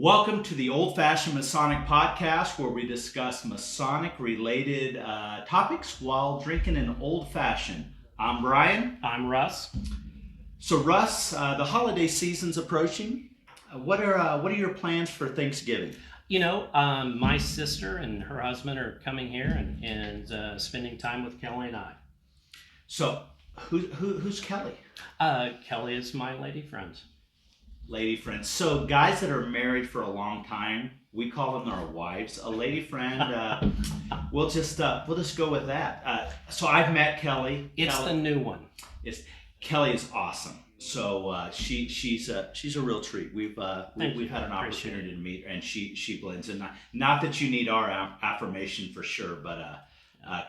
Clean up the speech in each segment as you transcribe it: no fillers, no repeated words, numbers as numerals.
Welcome to the Old Fashioned Masonic Podcast, where we discuss Masonic-related topics while drinking an old fashioned. I'm Brian. I'm Russ. So, Russ, the holiday season's approaching. What are your plans for Thanksgiving? You know, my sister and her husband are coming here and spending time with Kelly and I. So, who's Kelly? Kelly is my lady friend. Lady friends. So guys that are married for a long time, we call them our wives. A lady friend, we'll just go with that. So I've met Kelly. It's the new one. Kelly is awesome. So she's a real treat. We've had an opportunity to meet her, and she blends in. Not that you need our affirmation for sure, but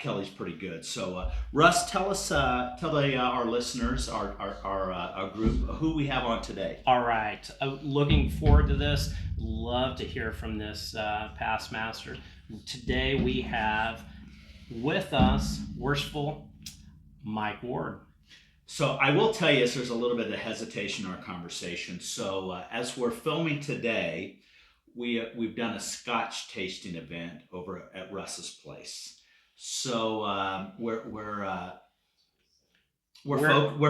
Kelly's pretty good. So Russ, tell our listeners, our group, who we have on today. All right, looking forward to this. Love to hear from this past master. Today we have with us Worshipful Mike Ward. So I will tell you, there's a little bit of hesitation in our conversation. So as we're filming today, we've done a Scotch tasting event over at Russ's place. So we're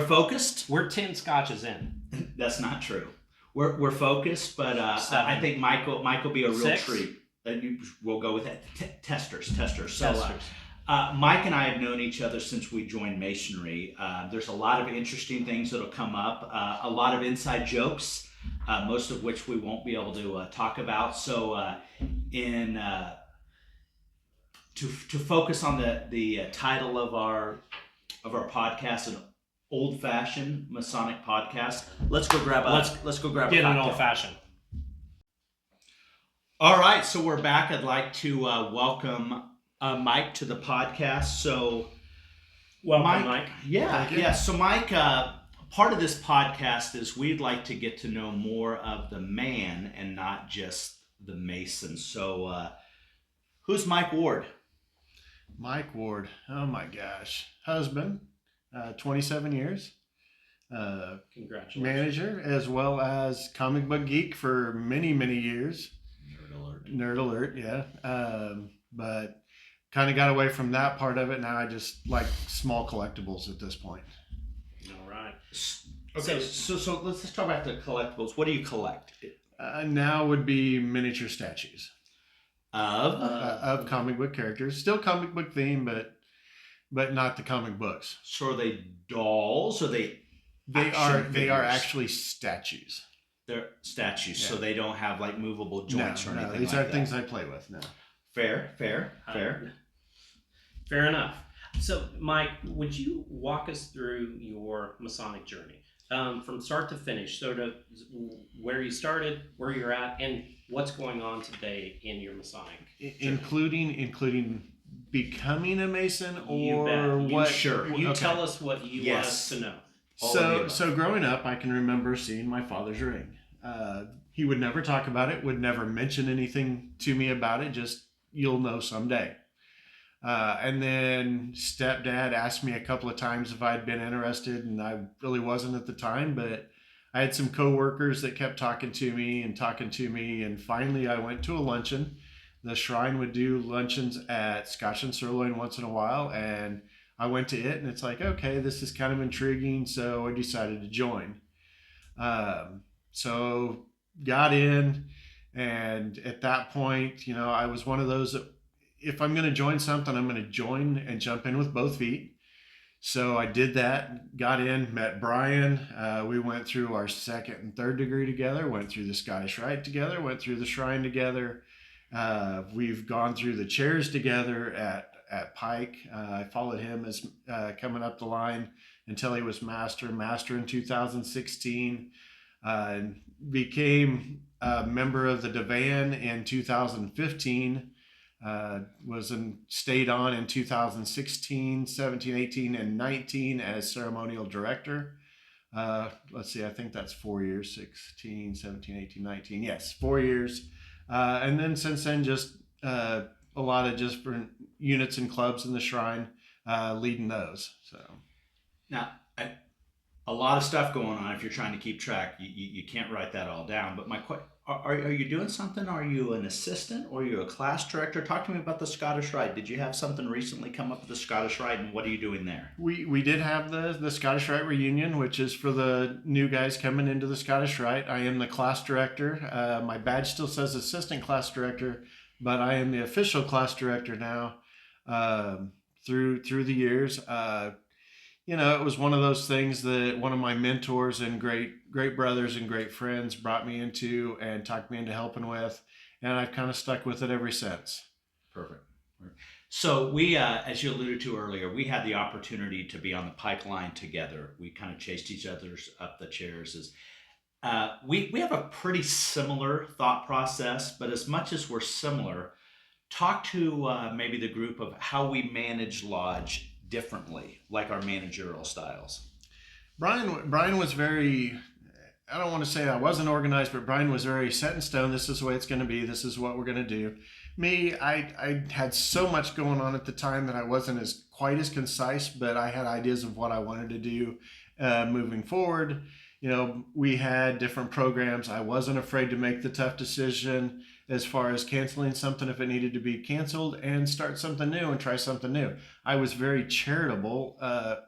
focused. We're 10 scotches in. That's not true. We're focused, but I think Mike will be a real 6? treat. We'll go with that. Testers. So Mike and I have known each other since we joined Masonry. There's a lot of interesting things that'll come up. A lot of inside jokes, most of which we won't be able to talk about. So To focus on the title of our podcast, an Old Fashioned Masonic Podcast. Let's go grab a Get cocktail. an old fashioned. All right, so we're back. I'd like to welcome Mike to the podcast. So, Welcome, Mike. Yeah. So, Mike, part of this podcast is we'd like to get to know more of the man and not just the Mason. So, who's Mike Ward? Mike Ward, oh my gosh, husband, 27 years, Congratulations. manager, as well as comic book geek for many, many years. Nerd alert, yeah. But kind of got away from that part of it. Now I just like small collectibles at this point. All right. Okay, so let's talk about the collectibles. What do you collect? Now would be miniature statues. Of Comic book characters, still comic book theme, but not the comic books. So are they dolls? Or they are actually statues. They're statues, Yeah. So they don't have like movable joints or anything. These like are that. things I play with now. Fair. Fair enough. So, Mike, would you walk us through your Masonic journey from start to finish, sort of where you started, where you're at, and what's going on today in your Masonic journey? Including becoming a Mason, or You what? Sure. You Okay. tell us what you want us to know. So growing up, I can remember seeing my father's ring. He would never talk about it, would never mention anything to me about it, just, you'll know someday. And then stepdad asked me a couple of times if I'd been interested, and I really wasn't at the time, but I had some coworkers that kept talking to me, and finally I went to a luncheon. The shrine would do luncheons at Scotch and Sirloin once in a while, and I went to it, and it's like, okay, this is kind of intriguing, so I decided to join. So got in, and at that point, I was one of those that if I'm going to join something, I'm going to join and jump in with both feet. So I did that, got in, met Brian. We went through our second and third degree together, went through the Scottish Rite together, went through the Shrine together. We've gone through the chairs together at Pike. I followed him as coming up the line until he was master in 2016. Became a member of the Divan in 2015. Stayed on in 2016, 17, 18, and 19 as Ceremonial Director. Let's see, I think that's 4 years, 16, 17, 18, 19. Yes, 4 years. And then since then, just a lot of different units and clubs in the Shrine, leading those. So Now, a lot of stuff going on. If you're trying to keep track, you can't write that all down. But Are you doing something? Are you an assistant or are you a class director? Talk to me about the Scottish Rite. Did you have something recently come up with the Scottish Rite, and what are you doing there? We did have the Scottish Rite reunion, which is for the new guys coming into the Scottish Rite. I am the class director. My badge still says assistant class director, but I am the official class director now. Through the years, it was one of those things that one of my mentors and great brothers and great friends brought me into and talked me into helping with, and I've kind of stuck with it ever since. Perfect. So we, as you alluded to earlier, we had the opportunity to be on the pike line together. We kind of chased each other up the chairs. We have a pretty similar thought process, but as much as we're similar, talk to maybe the group of how we manage lodge differently, like our managerial styles. Brian was very, I don't want to say I wasn't organized, but Brian was very set in stone. This is the way it's going to be. This is what we're going to do. Me, I had so much going on at the time that I wasn't quite as concise, but I had ideas of what I wanted to do moving forward. We had different programs. I wasn't afraid to make the tough decision as far as canceling something if it needed to be canceled and start something new and try something new. I was very charitable,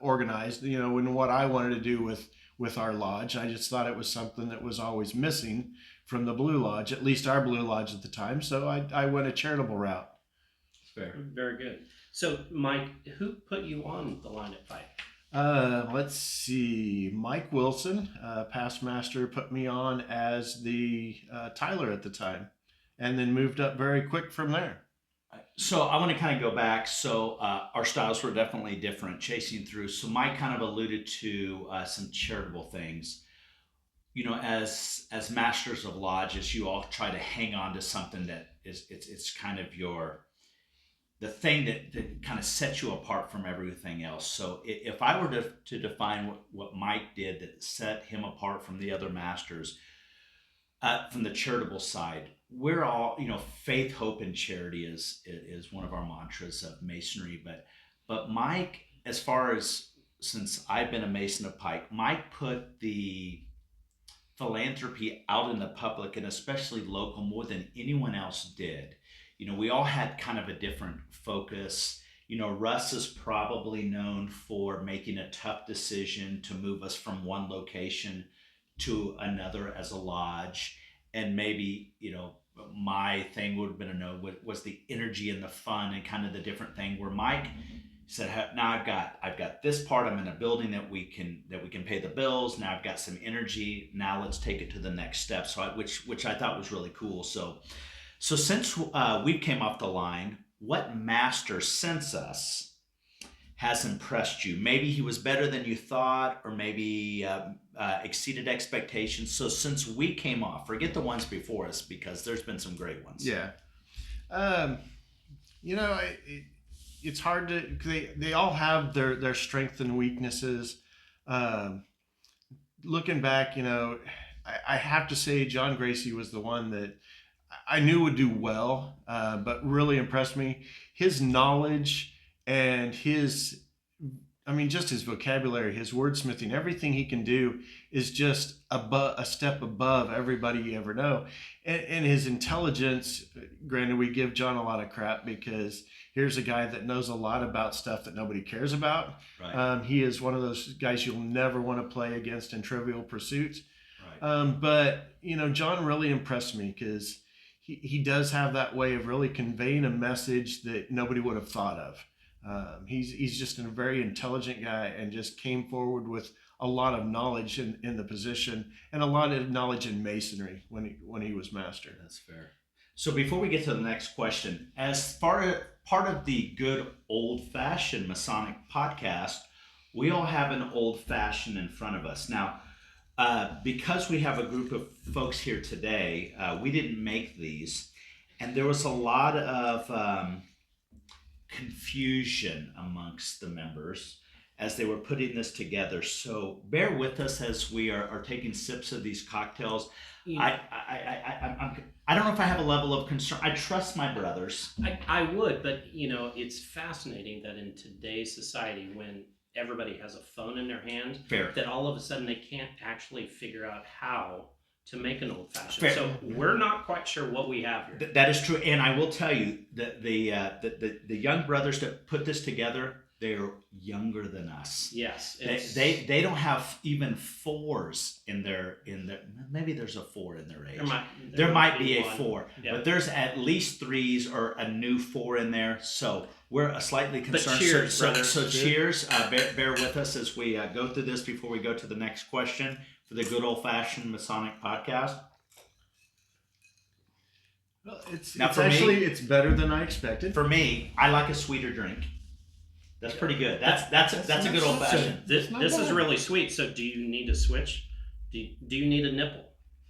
organized, in what I wanted to do with our lodge. I just thought it was something that was always missing from the Blue Lodge, at least our Blue Lodge at the time. So I went a charitable route. Fair. Very good. So Mike, who put you on the line at Pike? Let's see. Mike Wilson, past master, put me on as the Tyler at the time, and then moved up very quick from there. So I want to kind of go back. So our styles were definitely different, chasing through. So Mike kind of alluded to some charitable things. As masters of lodges, you all try to hang on to something that it's kind of the thing that kind of sets you apart from everything else. So if I were to define what Mike did that set him apart from the other masters, from the charitable side, we're all, faith, hope, and charity is one of our mantras of Masonry. But Mike, as far as since I've been a Mason of Pike, Mike put the philanthropy out in the public and especially local more than anyone else did. We all had kind of a different focus. Russ is probably known for making a tough decision to move us from one location to another as a lodge. And maybe, my thing would have been was the energy and the fun and kind of the different thing where Mike said, now I've got this part, I'm in a building that we can pay the bills. Now I've got some energy. Now let's take it to the next step. So which I thought was really cool. So since we came off the line, what master since us has impressed you? Maybe he was better than you thought, or maybe exceeded expectations. So since we came off, forget the ones before us, because there's been some great ones. Yeah. It's hard to, they all have their strengths and weaknesses. Looking back, I have to say John Gracie was the one that I knew would do well, but really impressed me. His knowledge and just his vocabulary, his wordsmithing, everything he can do is just a step above everybody you ever know. And his intelligence, granted, we give John a lot of crap because here's a guy that knows a lot about stuff that nobody cares about. Right. He is one of those guys you'll never want to play against in Trivial Pursuit. Right. But John really impressed me because he does have that way of really conveying a message that nobody would have thought of. He's just a very intelligent guy and just came forward with a lot of knowledge in the position and a lot of knowledge in Masonry when he was master. That's fair. So before we get to the next question, as far as part of the good Old Fashioned Masonic Podcast, we all have an Old Fashioned in front of us. Now, because we have a group of folks here today, we didn't make these, and there was a lot of confusion amongst the members as they were putting this together. So bear with us as we are taking sips of these cocktails. I don't know if I have a level of concern. I trust my brothers. I would, but it's fascinating that in today's society, when everybody has a phone in their hand, Fair. that all of a sudden they can't actually figure out how to make an old fashioned. Fair. So we're not quite sure what we have here. That is true, and I will tell you that the young brothers that put this together, they're younger than us. Yes, They don't have even fours in their maybe there's a 4 in their age. There might be a 4, but there's at least 3s or a new 4 in there. So we're slightly concerned. But cheers, so cheers. Bear with us as we go through this before we go to the next question for the Good Old Fashioned Masonic Podcast. Well, it's better than I expected. For me, I like a sweeter drink. That's pretty good. That's a good old fashioned. This is really sweet. So do you need to switch? Do you need a nipple?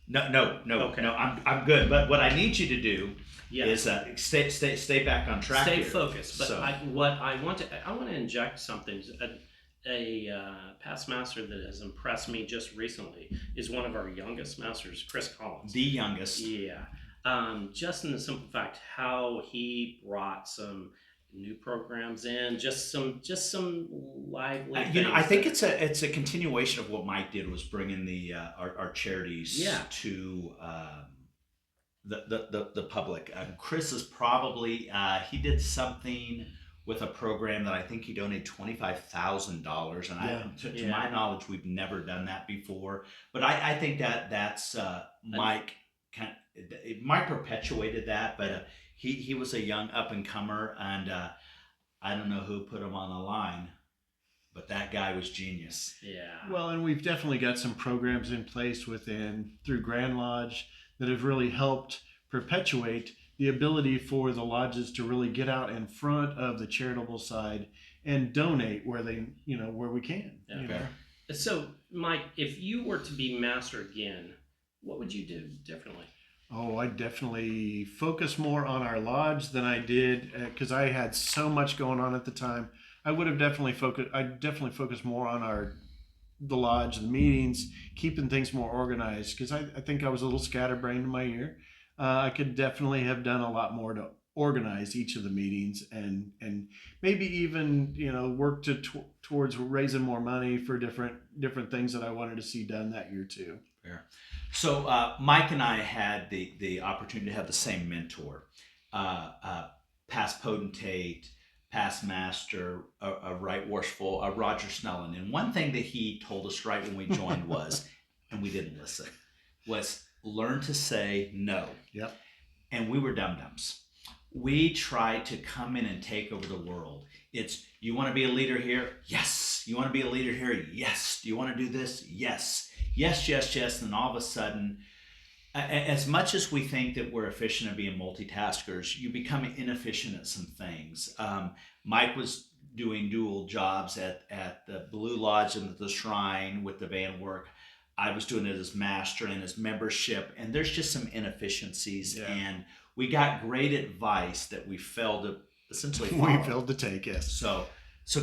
No. Okay. No, I'm good. But what I need you to do Yes. is stay back on track. Stay here. focused. But So- I want to inject something. A past master that has impressed me just recently is one of our youngest masters, Chris Collins. The youngest. Yeah. Just in the simple fact how he brought some new programs in, just some lively things. I think it's a continuation of what Mike did, was bringing the our charities to the public. Chris is probably he did something with a program that I think he donated $25,000, and to my knowledge, we've never done that before. But I think that's Mike. Mike perpetuated that, but he was a young up and comer, and I don't know who put him on the line, but that guy was genius. Yeah. Well, and we've definitely got some programs in place through Grand Lodge that have really helped perpetuate the ability for the lodges to really get out in front of the charitable side and donate where we can. Yeah. So, Mike, if you were to be master again, what would you do differently? Oh, I definitely focus more on our lodge than I did because I had so much going on at the time. I would have definitely focused more on the lodge, the meetings, keeping things more organized, because I think I was a little scatterbrained in my year. I could definitely have done a lot more to organize each of the meetings and maybe even work towards raising more money for different things that I wanted to see done that year too. Fair. So Mike and I had the opportunity to have the same mentor, past potentate, past master, a right worshipful, Roger Snellen. And one thing that he told us right when we joined was, and we didn't listen, was learn to say no. Yep. And we were dum-dums. We tried to come in and take over the world. It's, you want to be a leader here? Yes. You want to be a leader here? Yes. Do you want to do this? Yes. Yes. And all of a sudden, as much as we think that we're efficient at being multitaskers, you become inefficient at some things. Mike was doing dual jobs at the Blue Lodge and the Shrine with the van work. I was doing it as master and as membership, and there's just some inefficiencies. Yeah. And we got great advice that we failed to essentially follow. We failed to take, yes. So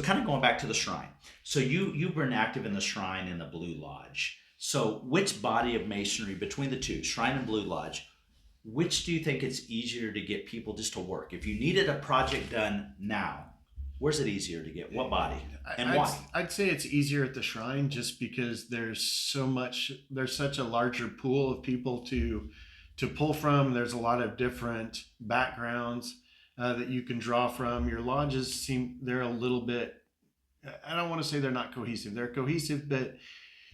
kind of going back to the Shrine. So you've been active in the Shrine and the Blue Lodge. So which body of Masonry between the two, Shrine and Blue Lodge, which do you think it's easier to get people just to work? If you needed a project done now, where's it easier to get? What body? And why? I'd say it's easier at the Shrine just because there's such a larger pool of people to pull from. There's a lot of different backgrounds that you can draw from. Your lodges they're a little bit, I don't want to say they're not cohesive. They're cohesive, but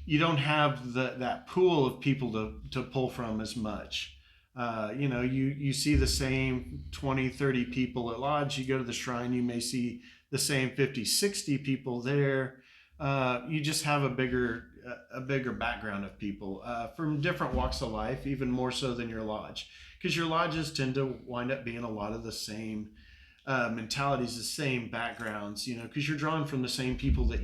you don't have that pool of people to pull from as much. You see the same 20, 30 people at lodge. You go to the Shrine, you may see the same 50, 60 people there. You just have a bigger background of people from different walks of life, even more so than your lodge, because your lodges tend to wind up being a lot of the same mentalities, the same backgrounds, because you're drawing from the same people that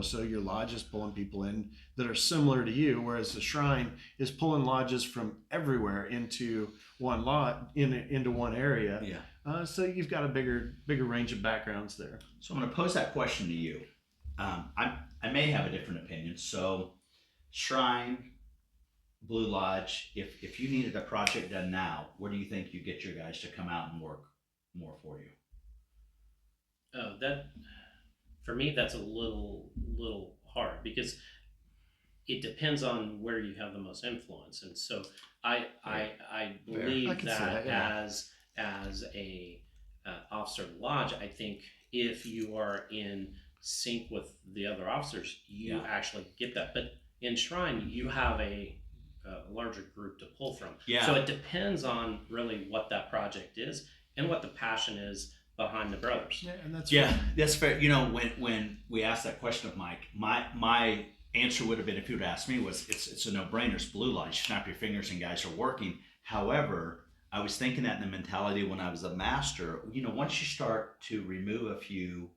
so your lodge is pulling people in that are similar to you, whereas the Shrine is pulling lodges from everywhere into one lot, into one area. Yeah. So you've got a bigger range of backgrounds there. So I'm going to pose that question to you. I may have a different opinion. So Shrine, Blue Lodge, if you needed a project done now, where do you think you get your guys to come out and work more for you? Oh, that for me, that's a little hard, because it depends on where you have the most influence. And so I believe that as a officer of the lodge, I think if you are in sync with the other officers, you actually get that. But in Shrine, you have a larger group to pull from. Yeah. So it depends on really what that project is and what the passion is behind the brothers. Yeah, and that's fair. You know, when we asked that question of Mike, my answer would have been, if you would ask me, was it's a no-brainer. It's blue light. Snap your fingers and guys are working. However, I was thinking that in the mentality when I was a master. You know, once you start to remove a few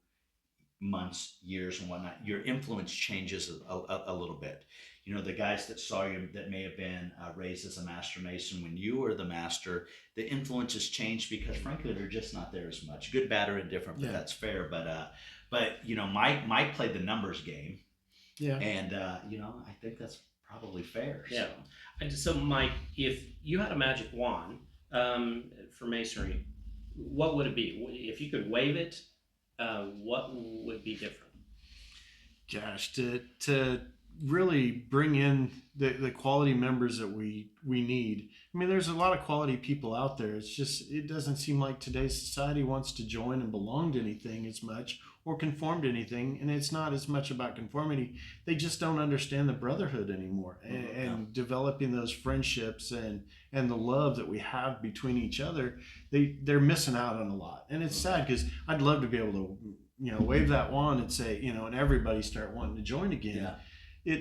months, years, and whatnot, your influence changes a little bit. You know, the guys that saw you that may have been raised as a master mason when you were the master, the influence has changed because frankly they're just not there as much. Good, bad, or indifferent, but that's fair. But you know, Mike played the numbers game. Yeah. And you know, I think that's probably fair. Yeah. So Mike, if you had a magic wand for Masonry, what would it be? If you could wave it, what would be different? Gosh, to really bring in the quality members that we need. I mean, there's a lot of quality people out there. It's just, it doesn't seem like today's society wants to join and belong to anything as much or conform to anything. And it's not as much about conformity. They just don't understand the brotherhood anymore and developing those friendships and the love that we have between each other. They're missing out on a lot. And it's sad because I'd love to be able to, you know, wave that wand and say, you know, and everybody start wanting to join again. Yeah.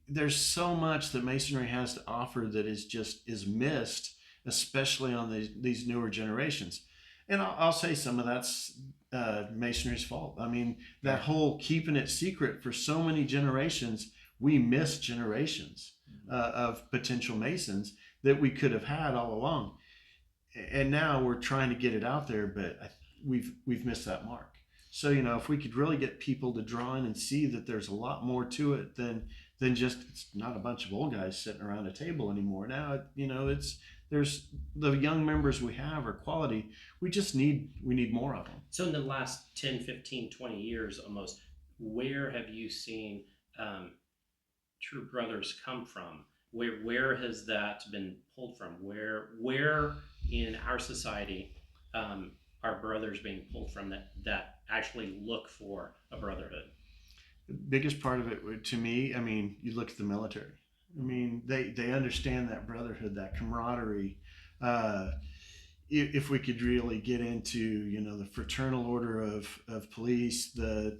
There's so much that Masonry has to offer that is missed, especially on these newer generations. And I'll say some of that's Masonry's fault. I mean, that whole keeping it secret for so many generations, we missed generations of potential Masons that we could have had all along. And now we're trying to get it out there, but we've missed that mark. So, you know, if we could really get people to draw in and see that there's a lot more to it than just, it's not a bunch of old guys sitting around a table anymore. Now, you know, there's the young members we have are quality. We need more of them. So in the last 10, 15, 20 years almost, where have you seen true brothers come from? Where has that been pulled from? Where in our society are brothers being pulled from that actually look for a brotherhood? The biggest part of it, to me, I mean, you look at the military. I mean, they understand that brotherhood, that camaraderie. If we could really get into, you know, the fraternal order of police, the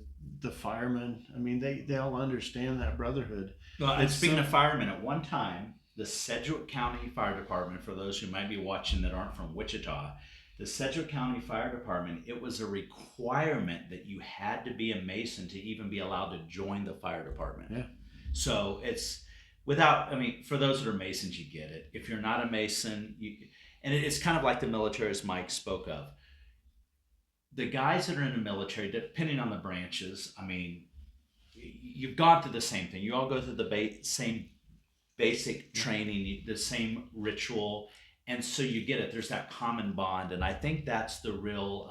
firemen, I mean, they all understand that brotherhood. Well, and speaking of firemen, at one time, the Sedgwick County Fire Department, for those who might be watching that aren't from Wichita, the Sedgwick County Fire Department, it was a requirement that you had to be a Mason to even be allowed to join the fire department. Yeah. So it's without, I mean, for those that are Masons, you get it. If you're not a Mason, and it's kind of like the military, as Mike spoke of. The guys that are in the military, depending on the branches, I mean, you've gone through the same thing. You all go through the same basic training, the same ritual. And so you get it. There's that common bond, and I think that's the real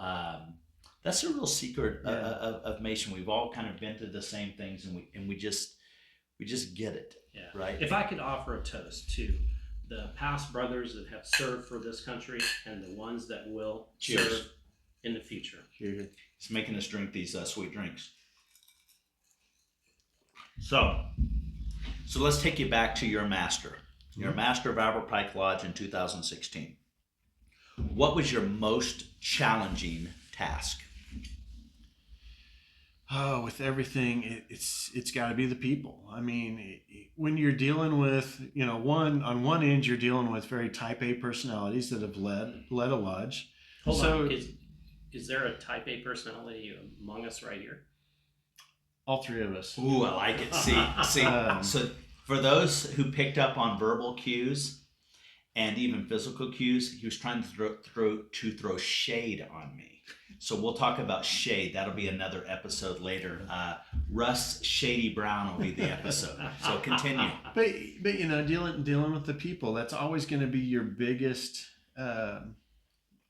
secret of Mason. We've all kind of been through the same things, and we just get it. Yeah. Right. If I could offer a toast to the past brothers that have served for this country and the ones that will serve in the future. Cheers. It's making us drink these sweet drinks. So let's take you back to your master. You're a master of Albert Pike Lodge in 2016. What was your most challenging task? Oh, with everything, it's got to be the people. I mean, when you're dealing with, you know, on one end, you're dealing with very type A personalities that have led a lodge. Hold on. Is there a type A personality among us right here? All three of us. Ooh, I like it. See. So for those who picked up on verbal cues and even physical cues, he was trying to throw shade on me. So we'll talk about shade. That'll be another episode later. Russ Shady Brown will be the episode. So continue. But you know, dealing with the people, that's always going to be your biggest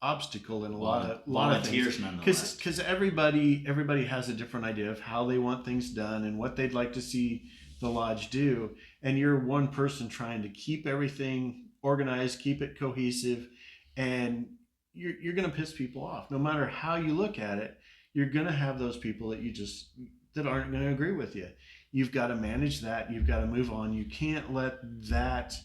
obstacle in a lot of tears, things. Nonetheless. Because everybody has a different idea of how they want things done and what they'd like to see the lodge do, and you're one person trying to keep everything organized, keep it cohesive, and you're going to piss people off. No matter how you look at it, you're going to have those people that aren't going to agree with you. You've got to manage that. You've got to move on. You can't let that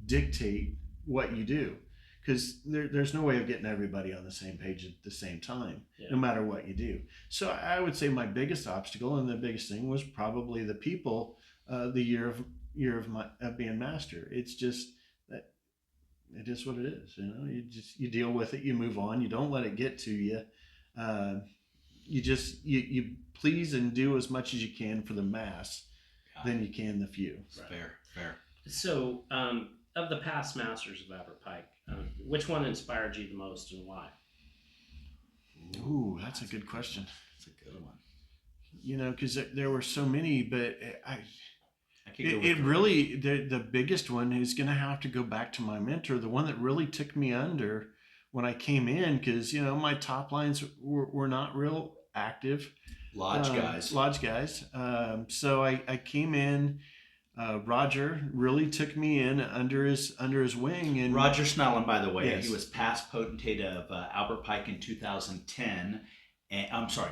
dictate what you do, because there's no way of getting everybody on the same page at the same time, no matter what you do. So I would say my biggest obstacle and the biggest thing was probably the people, the year of being master. It's just that it is what it is. You deal with it, you move on, you don't let it get to you. You please and do as much as you can for the mass than you can the few. Right. Fair. So, of the past masters of Aberpike, which one inspired you the most and why? Ooh, that's a good question. That's a good one. Because there were so many, but really the biggest one is going to have to go back to my mentor, the one that really took me under when I came in, because my top lines were not real active. Lodge guys. So I came in. Roger really took me in under his wing. And Roger Snellen, by the way, yes. He was past potentate of Aberpike in 2010.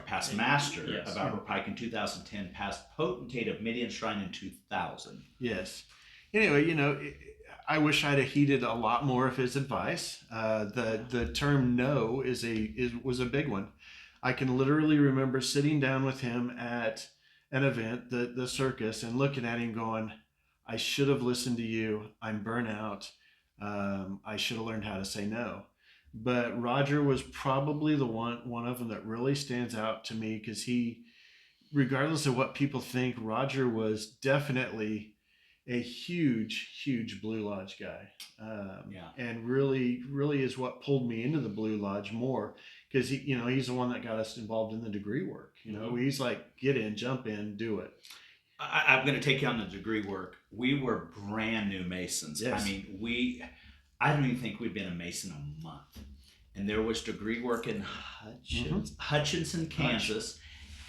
Past master of Aberpike in 2010, past potentate of Midian Shrine in 2000. Yes. Anyway, I wish I'd have heeded a lot more of his advice. The term no was a big one. I can literally remember sitting down with him at an event, the circus, and looking at him going, I should have listened to you. I'm burnt out. I should have learned how to say no. But Roger was probably the one of them that really stands out to me, because he, regardless of what people think, Roger was definitely a huge Blue Lodge guy. And really is what pulled me into the Blue Lodge more, because he's the one that got us involved in the degree work. He's like, get in, jump in, do it. I'm going to take you on the degree work. We were brand new Masons. Yes. I mean, I don't even think we'd been a Mason a month. And there was degree work in Hutchinson, Kansas.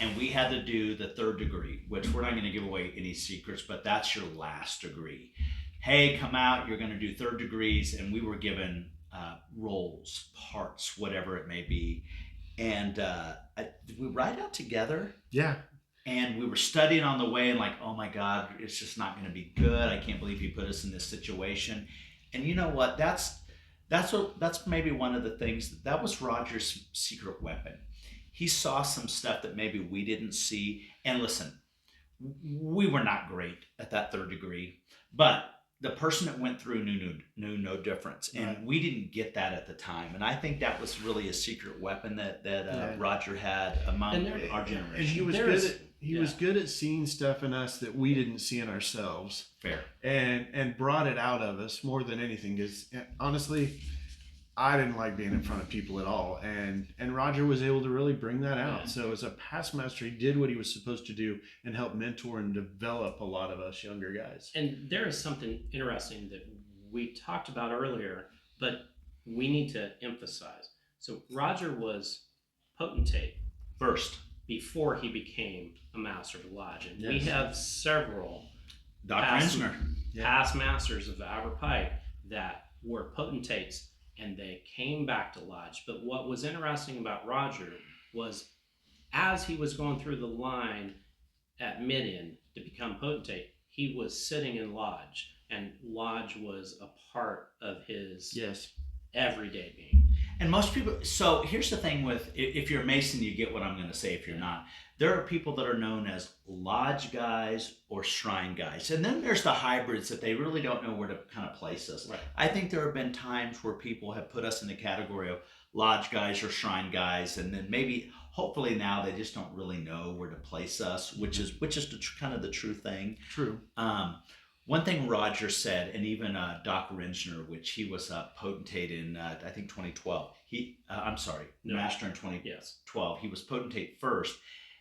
And we had to do the third degree, which we're not going to give away any secrets, but that's your last degree. Hey, come out, you're going to do third degrees. And we were given roles, parts, whatever it may be. And we ride out together. Yeah. And we were studying on the way and like, oh my God, it's just not going to be good. I can't believe he put us in this situation. And you know what? That's maybe one of the things that was Roger's secret weapon. He saw some stuff that maybe we didn't see. And listen, we were not great at that third degree, but the person that went through knew no difference. And we didn't get that at the time. And I think that was really a secret weapon that Roger had among our generation. And he was good at seeing stuff in us that we didn't see in ourselves. Fair. And brought it out of us more than anything. Because honestly, I didn't like being in front of people at all. And Roger was able to really bring that out. Yeah. So as a past master, he did what he was supposed to do and help mentor and develop a lot of us younger guys. And there is something interesting that we talked about earlier, but we need to emphasize. So Roger was potentate first before he became a master of the lodge. And we have several past masters of the Aberpike that were potentates, and they came back to lodge. But what was interesting about Roger was, as he was going through the line at Midian to become potentate, he was sitting in lodge, and lodge was a part of his everyday being. And most people, so here's the thing with, if you're a Mason, you get what I'm going to say. If you're not, there are people that are known as lodge guys or shrine guys. And then there's the hybrids that they really don't know where to kind of place us. Right. I think there have been times where people have put us in the category of lodge guys or shrine guys. And then maybe, hopefully now they just don't really know where to place us, which is kind of the true thing. True. One thing Roger said, and even Doc Rensner, which he was a potentate in, I think 2012. Master in 2012. He was potentate first.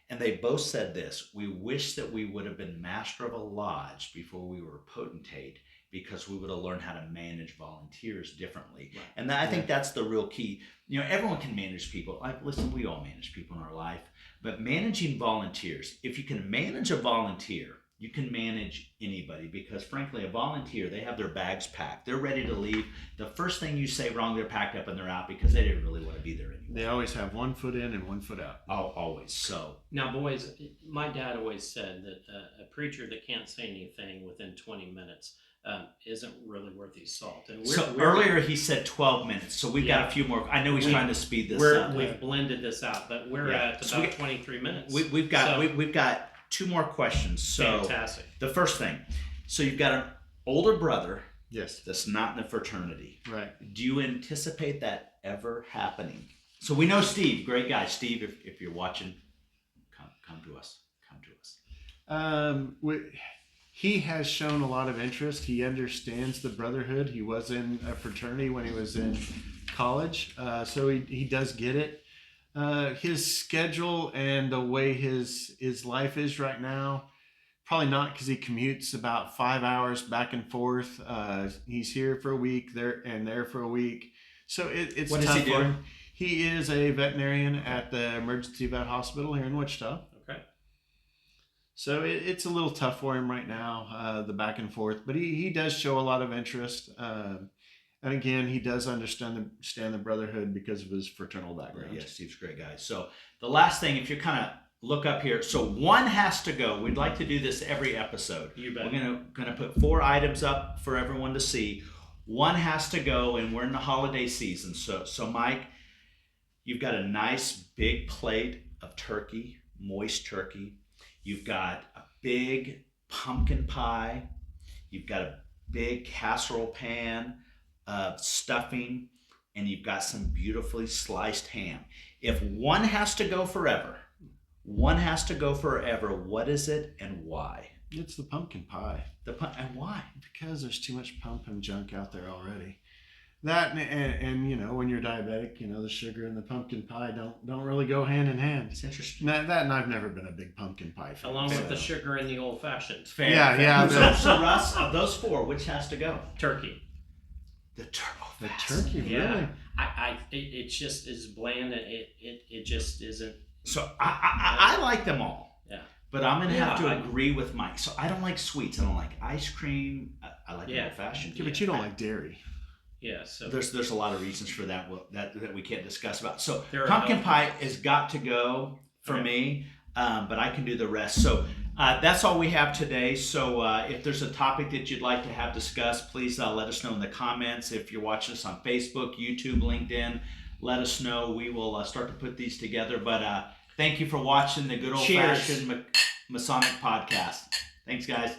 And they both said this: we wish that we would have been master of a lodge before we were potentate, because we would have learned how to manage volunteers differently. Right. And I think that's the real key. Everyone can manage people. Listen, we all manage people in our life. But managing volunteers, if you can manage a volunteer, you can manage anybody, because frankly, a volunteer, they have their bags packed. They're ready to leave. The first thing you say wrong, they're packed up and they're out because they didn't really want to be there anymore. They always have 1 foot in and 1 foot out. Oh, always. So Now, boys, my dad always said that a preacher that can't say anything within 20 minutes isn't really worth his salt. And earlier he said 12 minutes, so we've got a few more. I know he's trying to speed this up. We've blended this out, but we're at about 23 minutes. We've got 2 more questions. So fantastic. The first thing, so you've got an older brother. Yes. That's not in the fraternity. Right. Do you anticipate that ever happening? So we know Steve, great guy. Steve, if you're watching, come to us. Come to us. He has shown a lot of interest. He understands the brotherhood. He was in a fraternity when he was in college, so he does get it. His schedule and the way his life is right now, probably not, because he commutes about 5 hours back and forth. He's here for a week, there for a week. So it's what tough does he do? for him. He is a veterinarian at the emergency vet hospital here in Wichita. Okay. So it's a little tough for him right now, the back and forth, but he does show a lot of interest. And again, he does understand the brotherhood because of his fraternal background. Yeah, Steve's a great guy. So the last thing, if you kind of look up here, so one has to go. We'd like to do this every episode. You bet. We're gonna put 4 items up for everyone to see. One has to go, and we're in the holiday season. So Mike, you've got a nice big plate of turkey, moist turkey. You've got a big pumpkin pie. You've got a big casserole pan of stuffing, and you've got some beautifully sliced ham. If one has to go forever, what is it and why? It's the pumpkin pie. And why? Because there's too much pumpkin junk out there already. That and you know, when you're diabetic, you know, the sugar and the pumpkin pie don't really go hand in hand. It's interesting. That and I've never been a big pumpkin pie fan. Along with the sugar and the old fashioned. Fair. Yeah. So Russ, of those 4, which has to go? Turkey. The turkey, Yeah. really? It just is bland. It just isn't. So I like them all. Yeah. But I'm gonna have to agree with Mike. So I don't like sweets. I don't like ice cream. I like old fashioned. Yeah, but you don't like dairy. Yeah. So there's a lot of reasons for that that we can't discuss about. So There are pumpkin no- pie has got to go for Okay. me, but I can do the rest. So that's all we have today. So if there's a topic that you'd like to have discussed, please let us know in the comments. If you're watching us on Facebook, YouTube, LinkedIn, let us know. We will start to put these together. But thank you for watching the Good Old Fashioned Masonic Podcast. Thanks, guys.